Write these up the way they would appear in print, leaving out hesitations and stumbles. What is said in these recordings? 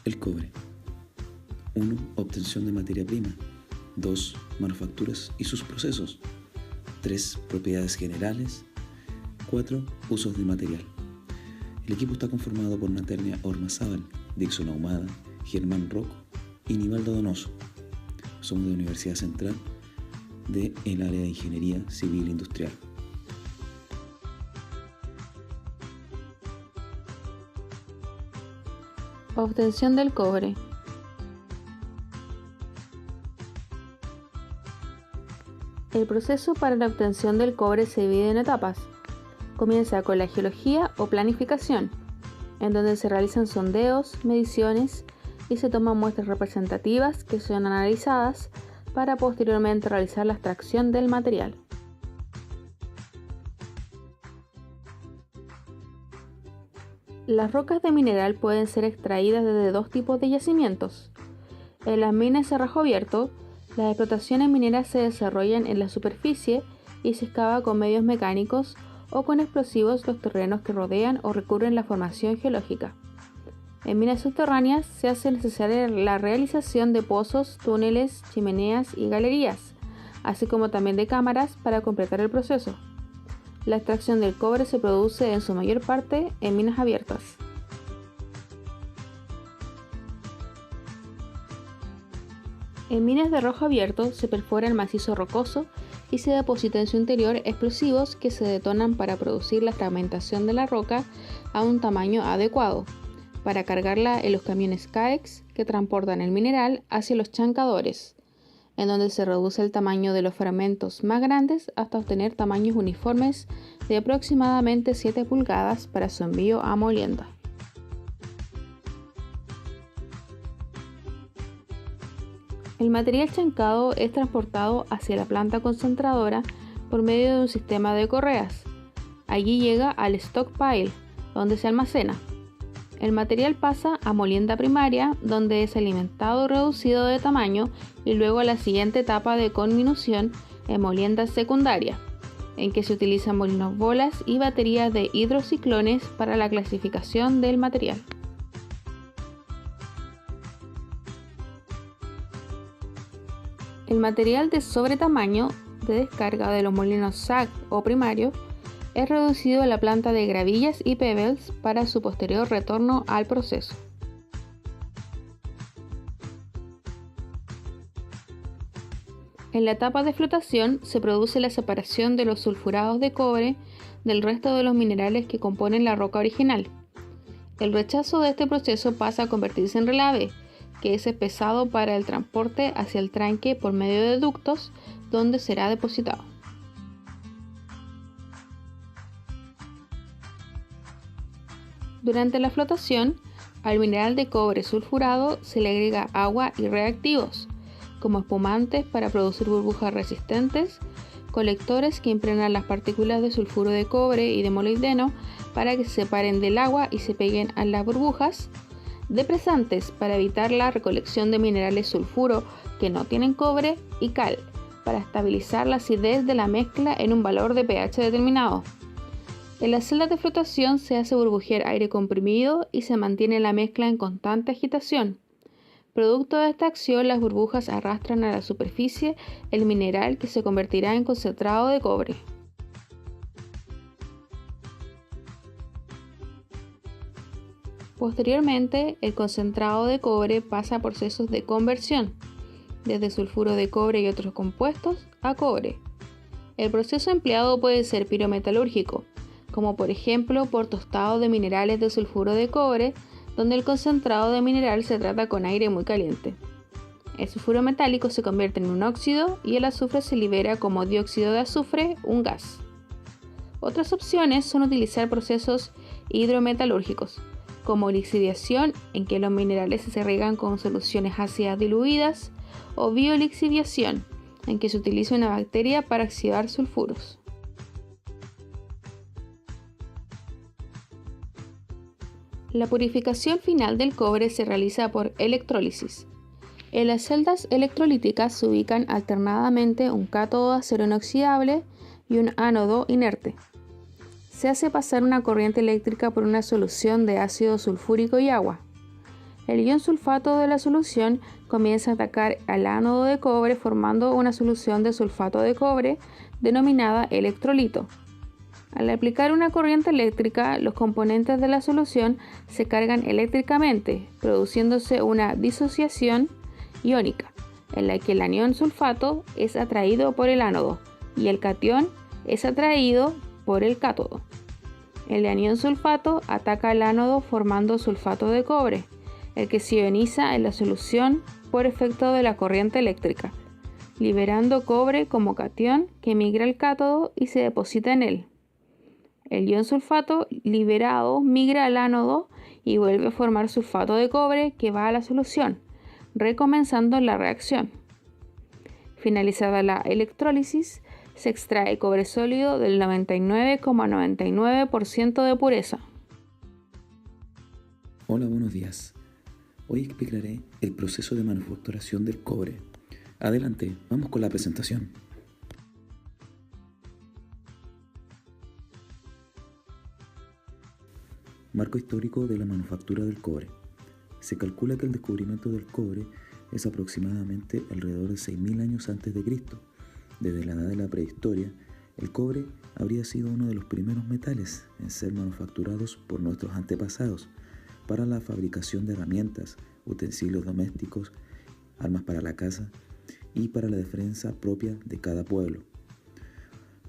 El cobre. 1. Obtención de materia prima. 2. Manufacturas y sus procesos. 3. Propiedades generales. 4. Usos del material. El equipo está conformado por Natalia Ormazábal, Dixon Ahumada, Germán Rocco y Nivaldo Donoso. Somos de Universidad Central del área de Ingeniería Civil Industrial. Obtención del cobre. El proceso para la obtención del cobre se divide en etapas. Comienza con la geología o planificación, en donde se realizan sondeos, mediciones y se toman muestras representativas que son analizadas para posteriormente realizar la extracción del material. Las rocas de mineral pueden ser extraídas desde dos tipos de yacimientos. En las minas de cerrojo abierto, las explotaciones mineras se desarrollan en la superficie y se excava con medios mecánicos o con explosivos los terrenos que rodean o recubren la formación geológica. En minas subterráneas se hace necesaria la realización de pozos, túneles, chimeneas y galerías, así como también de cámaras para completar el proceso. La extracción del cobre se produce en su mayor parte en minas abiertas. En minas de rojo abierto se perfora el macizo rocoso y se deposita en su interior explosivos que se detonan para producir la fragmentación de la roca a un tamaño adecuado, para cargarla en los camiones CAEX que transportan el mineral hacia los chancadores, en donde se reduce el tamaño de los fragmentos más grandes hasta obtener tamaños uniformes de aproximadamente 7 pulgadas para su envío a molienda. El material chancado es transportado hacia la planta concentradora por medio de un sistema de correas. Allí llega al stockpile, donde se almacena. El material pasa a molienda primaria, donde es alimentado y reducido de tamaño, y luego a la siguiente etapa de conminución en molienda secundaria, en que se utilizan molinos bolas y baterías de hidrociclones para la clasificación del material. El material de sobretamaño de descarga de los molinos SAG o primarios es reducido a la planta de gravillas y pebbles para su posterior retorno al proceso. En la etapa de flotación se produce la separación de los sulfurados de cobre del resto de los minerales que componen la roca original. El rechazo de este proceso pasa a convertirse en relave, que es pesado para el transporte hacia el tranque por medio de ductos, donde será depositado. Durante la flotación, al mineral de cobre sulfurado se le agrega agua y reactivos, como espumantes para producir burbujas resistentes, colectores que impregnan las partículas de sulfuro de cobre y de molibdeno para que se separen del agua y se peguen a las burbujas, depresantes para evitar la recolección de minerales sulfuro que no tienen cobre y cal, para estabilizar la acidez de la mezcla en un valor de pH determinado. En las celdas de flotación se hace burbujear aire comprimido y se mantiene la mezcla en constante agitación. Producto de esta acción, las burbujas arrastran a la superficie el mineral que se convertirá en concentrado de cobre. Posteriormente, el concentrado de cobre pasa por procesos de conversión, desde sulfuro de cobre y otros compuestos a cobre. El proceso empleado puede ser pirometalúrgico, como por ejemplo por tostado de minerales de sulfuro de cobre, donde el concentrado de mineral se trata con aire muy caliente. El sulfuro metálico se convierte en un óxido y el azufre se libera como dióxido de azufre, un gas. Otras opciones son utilizar procesos hidrometalúrgicos, como lixiviación, en que los minerales se regan con soluciones ácidas diluidas, o biolixiviación, en que se utiliza una bacteria para oxidar sulfuros. La purificación final del cobre se realiza por electrólisis. En las celdas electrolíticas se ubican alternadamente un cátodo de acero inoxidable y un ánodo inerte. Se hace pasar una corriente eléctrica por una solución de ácido sulfúrico y agua. El ion sulfato de la solución comienza a atacar al ánodo de cobre formando una solución de sulfato de cobre denominada electrolito. Al aplicar una corriente eléctrica, los componentes de la solución se cargan eléctricamente, produciéndose una disociación iónica, en la que el anión sulfato es atraído por el ánodo y el catión es atraído por el cátodo. El anión sulfato ataca al ánodo formando sulfato de cobre, el que se ioniza en la solución por efecto de la corriente eléctrica, liberando cobre como catión que migra al cátodo y se deposita en él. El ion sulfato liberado migra al ánodo y vuelve a formar sulfato de cobre que va a la solución, recomenzando la reacción. Finalizada la electrólisis, se extrae cobre sólido del 99,99% de pureza. Hola, buenos días. Hoy explicaré el proceso de manufacturación del cobre. Adelante, vamos con la presentación. Marco histórico de la manufactura del cobre. Se calcula que el descubrimiento del cobre es aproximadamente alrededor de 6.000 años antes de Cristo. Desde la edad de la prehistoria, el cobre habría sido uno de los primeros metales en ser manufacturados por nuestros antepasados para la fabricación de herramientas, utensilios domésticos, armas para la caza y para la defensa propia de cada pueblo.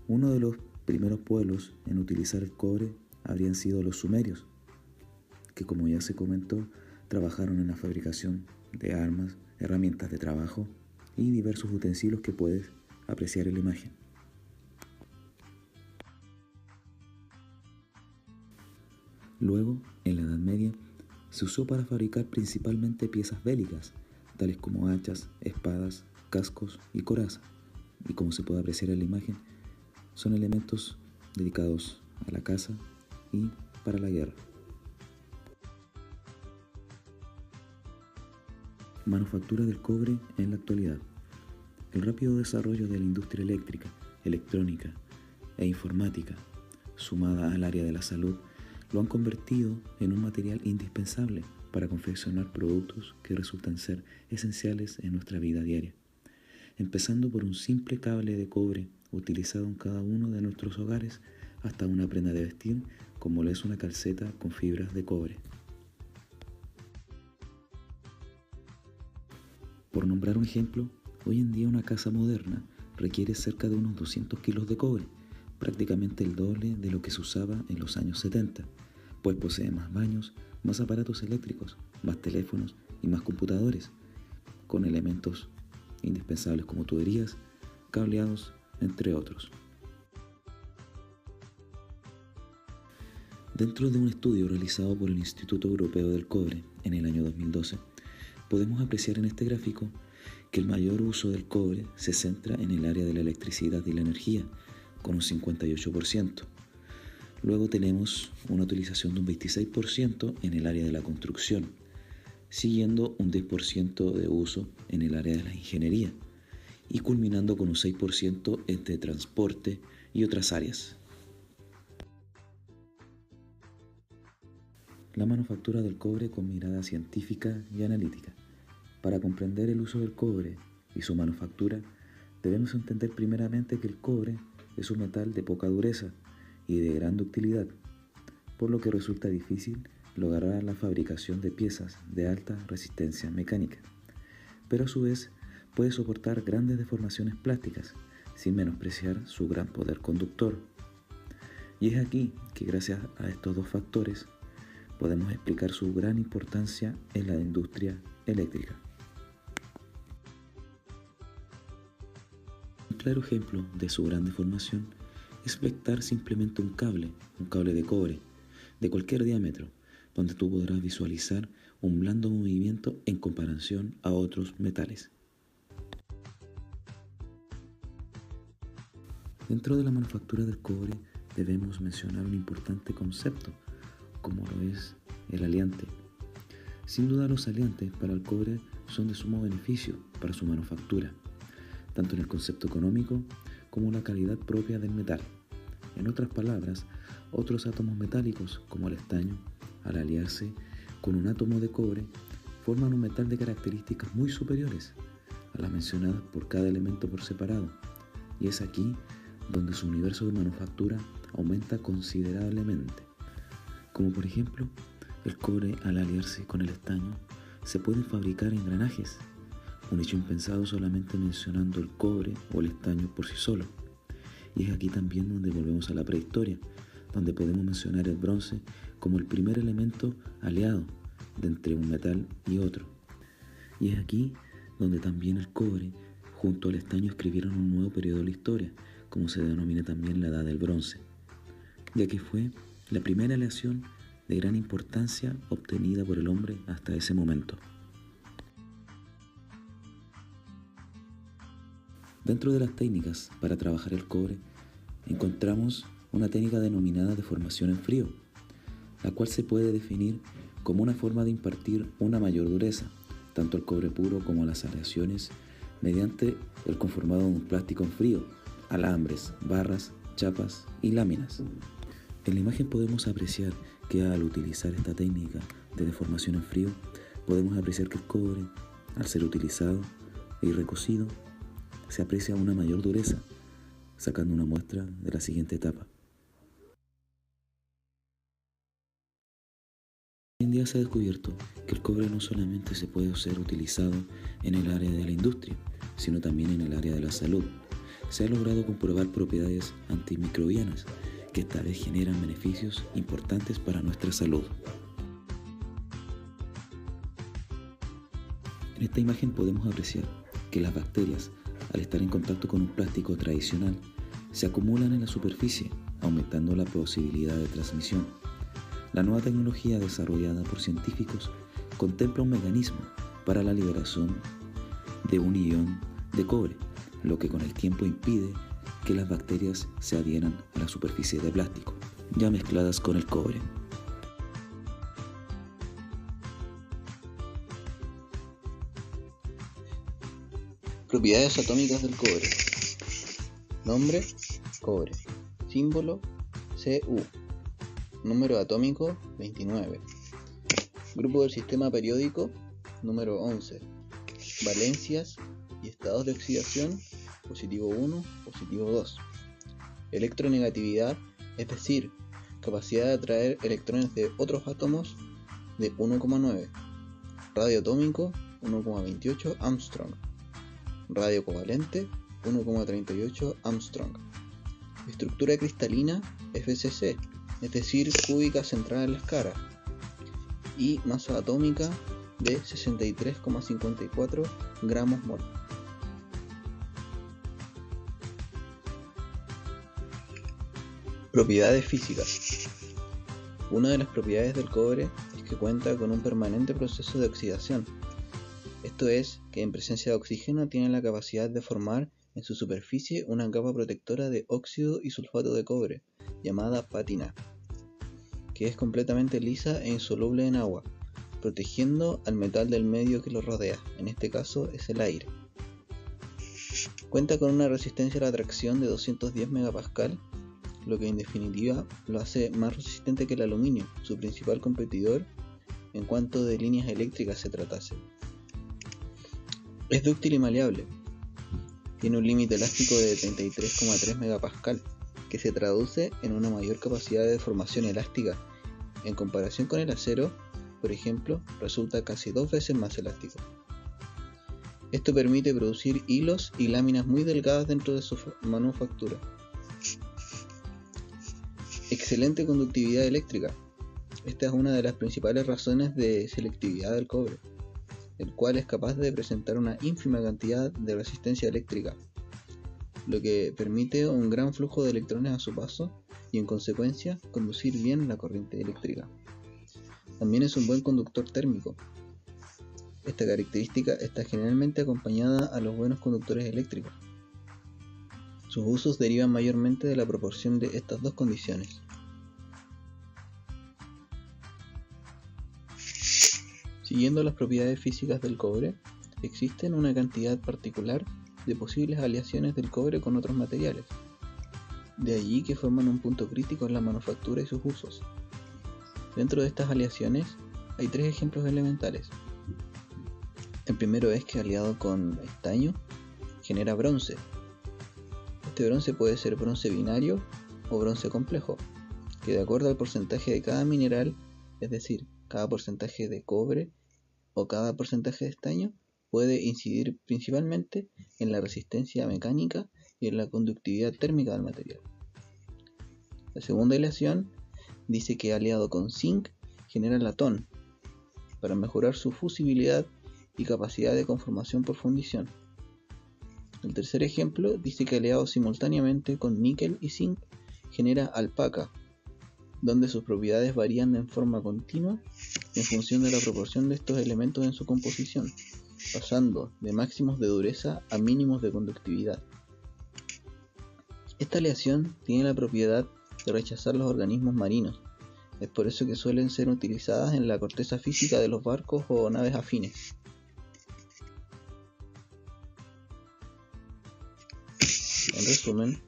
Uno de los primeros pueblos en utilizar el cobre habrían sido los sumerios, que como ya se comentó, trabajaron en la fabricación de armas, herramientas de trabajo y diversos utensilios que puedes apreciar en la imagen. Luego, en la Edad Media, se usó para fabricar principalmente piezas bélicas, tales como hachas, espadas, cascos y corazas, y como se puede apreciar en la imagen, son elementos dedicados a la caza y para la guerra. Manufactura del cobre en la actualidad. El rápido desarrollo de la industria eléctrica, electrónica e informática, sumada al área de la salud, lo han convertido en un material indispensable para confeccionar productos que resultan ser esenciales en nuestra vida diaria, empezando por un simple cable de cobre utilizado en cada uno de nuestros hogares hasta una prenda de vestir como lo es una calceta con fibras de cobre. Por nombrar un ejemplo, hoy en día una casa moderna requiere cerca de unos 200 kilos de cobre, prácticamente el doble de lo que se usaba en los años 70, pues posee más baños, más aparatos eléctricos, más teléfonos y más computadores, con elementos indispensables como tuberías, cableados, entre otros. Dentro de un estudio realizado por el Instituto Europeo del Cobre en el año 2012, podemos apreciar en este gráfico que el mayor uso del cobre se centra en el área de la electricidad y la energía, con un 58%. Luego tenemos una utilización de un 26% en el área de la construcción, siguiendo un 10% de uso en el área de la ingeniería y culminando con un 6% entre transporte y otras áreas. La manufactura del cobre con mirada científica y analítica. Para comprender el uso del cobre y su manufactura, debemos entender primeramente que el cobre es un metal de poca dureza y de gran ductilidad, por lo que resulta difícil lograr la fabricación de piezas de alta resistencia mecánica, pero a su vez puede soportar grandes deformaciones plásticas, sin menospreciar su gran poder conductor. Y es aquí que gracias a estos dos factores podemos explicar su gran importancia en la industria eléctrica. Un claro ejemplo de su gran deformación es proyectar simplemente un cable de cobre, de cualquier diámetro, donde tú podrás visualizar un blando movimiento en comparación a otros metales. Dentro de la manufactura del cobre debemos mencionar un importante concepto, como lo es el aleante. Sin duda los aleantes para el cobre son de sumo beneficio para su manufactura, tanto en el concepto económico como la calidad propia del metal. En otras palabras, otros átomos metálicos como el estaño, al aliarse con un átomo de cobre, forman un metal de características muy superiores a las mencionadas por cada elemento por separado, y es aquí donde su universo de manufactura aumenta considerablemente. Como por ejemplo, el cobre al aliarse con el estaño se pueden fabricar engranajes, un hecho impensado solamente mencionando el cobre o el estaño por sí solo. Y es aquí también donde volvemos a la prehistoria, donde podemos mencionar el bronce como el primer elemento aliado de entre un metal y otro. Y es aquí donde también el cobre junto al estaño escribieron un nuevo periodo de la historia, como se denomina también la Edad del Bronce, ya que fue la primera aleación de gran importancia obtenida por el hombre hasta ese momento. Dentro de las técnicas para trabajar el cobre, encontramos una técnica denominada deformación en frío, la cual se puede definir como una forma de impartir una mayor dureza, tanto al cobre puro como a las aleaciones, mediante el conformado de un plástico en frío, alambres, barras, chapas y láminas. En la imagen podemos apreciar que al utilizar esta técnica de deformación en frío, podemos apreciar que el cobre, al ser utilizado y recocido, se aprecia una mayor dureza, sacando una muestra de la siguiente etapa. Hoy en día se ha descubierto que el cobre no solamente se puede ser utilizado en el área de la industria, sino también en el área de la salud. Se ha logrado comprobar propiedades antimicrobianas que esta vez generan beneficios importantes para nuestra salud. En esta imagen podemos apreciar que las bacterias, al estar en contacto con un plástico tradicional, se acumulan en la superficie, aumentando la posibilidad de transmisión. La nueva tecnología desarrollada por científicos contempla un mecanismo para la liberación de un ion de cobre, lo que con el tiempo impide que las bacterias se adhieran a la superficie de plástico, ya mezcladas con el cobre. Propiedades atómicas del cobre. Nombre: cobre. Símbolo: Cu. Número atómico: 29. Grupo del sistema periódico: número 11. Valencias y estados de oxidación: positivo 1, positivo 2. Electronegatividad, es decir, capacidad de atraer electrones de otros átomos, de 1,9. Radio atómico: 1,28 Armstrong. Radio covalente: 1,38 Armstrong. Estructura cristalina: FCC, es decir, cúbica centrada en la escara. Y masa atómica de 63,54 gramos mol. Propiedades físicas. Una de las propiedades del cobre es que cuenta con un permanente proceso de oxidación. Esto es, que en presencia de oxígeno tiene la capacidad de formar en su superficie una capa protectora de óxido y sulfato de cobre, llamada pátina, que es completamente lisa e insoluble en agua, protegiendo al metal del medio que lo rodea, en este caso es el aire. Cuenta con una resistencia a la tracción de 210 megapascal, lo que en definitiva lo hace más resistente que el aluminio, su principal competidor en cuanto de líneas eléctricas se tratase. Es dúctil y maleable. Tiene un límite elástico de 33,3 megapascal, que se traduce en una mayor capacidad de deformación elástica. En comparación con el acero, por ejemplo, resulta casi 2 veces más elástico. Esto permite producir hilos y láminas muy delgadas dentro de su manufactura. Excelente conductividad eléctrica. Esta es una de las principales razones de selectividad del cobre, el cual es capaz de presentar una ínfima cantidad de resistencia eléctrica, lo que permite un gran flujo de electrones a su paso y en consecuencia conducir bien la corriente eléctrica. También es un buen conductor térmico. Esta característica está generalmente acompañada a los buenos conductores eléctricos. Sus usos derivan mayormente de la proporción de estas dos condiciones. Siguiendo las propiedades físicas del cobre, existen una cantidad particular de posibles aleaciones del cobre con otros materiales. De allí que forman un punto crítico en la manufactura y sus usos. Dentro de estas aleaciones hay 3 ejemplos elementales: primero es que aliado con estaño genera bronce. Este bronce puede ser bronce binario o bronce complejo, que de acuerdo al porcentaje de cada mineral, es decir, cada porcentaje de cobre o cada porcentaje de estaño, puede incidir principalmente en la resistencia mecánica y en la conductividad térmica del material. La segunda aleación dice que aliado con zinc genera latón para mejorar su fusibilidad y capacidad de conformación por fundición. El tercer ejemplo dice que aliado simultáneamente con níquel y zinc genera alpaca, donde sus propiedades varían en forma continua en función de la proporción de estos elementos en su composición, pasando de máximos de dureza a mínimos de conductividad. Esta aleación tiene la propiedad de rechazar los organismos marinos, es por eso que suelen ser utilizadas en la corteza física de los barcos o naves afines. En resumen,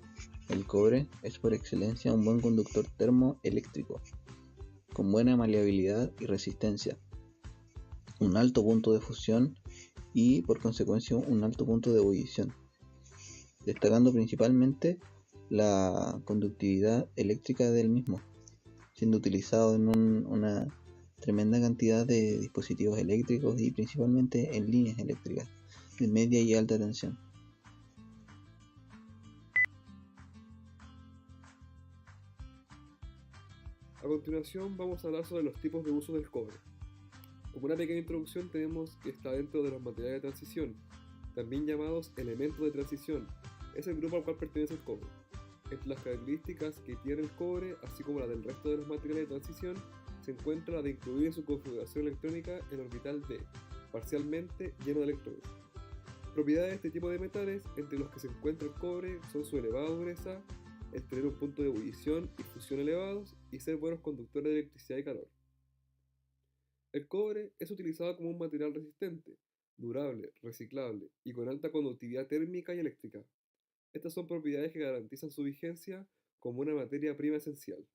el cobre es por excelencia un buen conductor termoeléctrico, con buena maleabilidad y resistencia, un alto punto de fusión y, por consecuencia, un alto punto de ebullición, destacando principalmente la conductividad eléctrica del mismo, siendo utilizado en una tremenda cantidad de dispositivos eléctricos y principalmente en líneas eléctricas de media y alta tensión. A continuación vamos a hablar sobre los tipos de uso del cobre. Como una pequeña introducción tenemos que está dentro de los materiales de transición, también llamados elementos de transición. Es el grupo al cual pertenece el cobre. Entre las características que tiene el cobre, así como la del resto de los materiales de transición, se encuentra la de incluir en su configuración electrónica el orbital D, parcialmente lleno de electrones. Propiedades de este tipo de metales, entre los que se encuentra el cobre, son su elevada dureza, el tener un punto de ebullición y fusión elevados y ser buenos conductores de electricidad y calor. El cobre es utilizado como un material resistente, durable, reciclable y con alta conductividad térmica y eléctrica. Estas son propiedades que garantizan su vigencia como una materia prima esencial.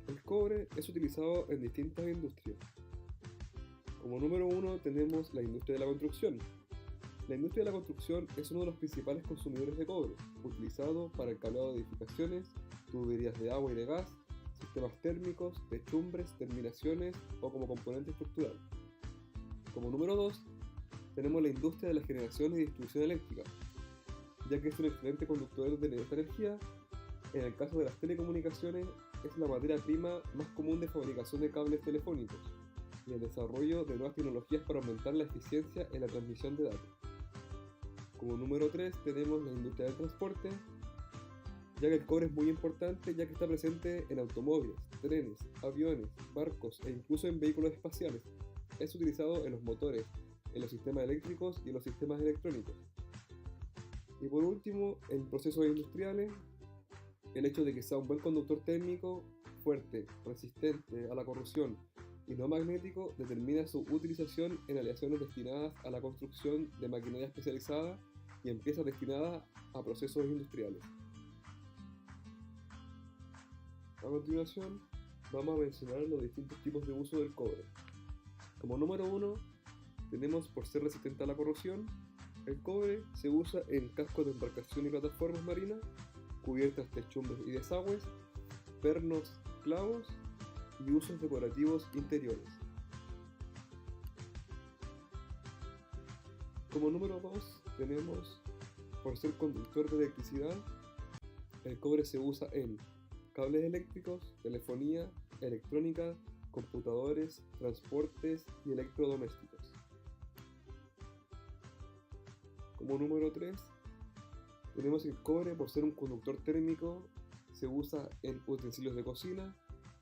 El cobre es utilizado en distintas industrias. Como número 1 tenemos la industria de la construcción. La industria de la construcción es uno de los principales consumidores de cobre, utilizado para el cableado de edificaciones, tuberías de agua y de gas, sistemas térmicos, techumbres, terminaciones o como componente estructural. Como número 2 tenemos la industria de la generación y distribución eléctrica, ya que es un excelente conductor de esta energía. En el caso de las telecomunicaciones, es la materia prima más común de fabricación de cables telefónicos y el desarrollo de nuevas tecnologías para aumentar la eficiencia en la transmisión de datos. Como número 3 tenemos la industria del transporte, ya que el cobre es muy importante, ya que está presente en automóviles, trenes, aviones, barcos e incluso en vehículos espaciales. Es utilizado en los motores, en los sistemas eléctricos y en los sistemas electrónicos. Y por último, en procesos industriales, el hecho de que sea un buen conductor térmico, fuerte, resistente a la corrosión y no magnético determina su utilización en aleaciones destinadas a la construcción de maquinaria especializada y en piezas destinadas a procesos industriales. A continuación, vamos a mencionar los distintos tipos de uso del cobre. Como número 1, tenemos por ser resistente a la corrosión. El cobre se usa en cascos de embarcación y plataformas marinas, cubiertas, techumbres y desagües, pernos, clavos y usos decorativos interiores. Como número 2 tenemos, por ser conductor de electricidad, el cobre se usa en cables eléctricos, telefonía, electrónica, computadores, transportes y electrodomésticos. Como número 3 tenemos el cobre por ser un conductor térmico, se usa en utensilios de cocina,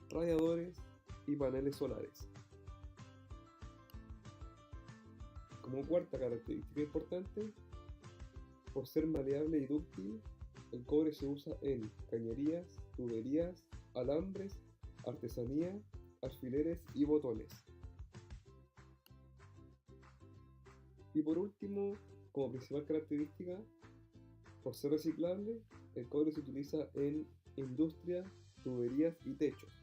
radiadores y paneles solares. Como cuarta característica importante, por ser maleable y dúctil, el cobre se usa en cañerías, tuberías, alambres, artesanía, alfileres y botones. Y por último, como principal característica, por ser reciclable, el cobre se utiliza en industria, tuberías y techos.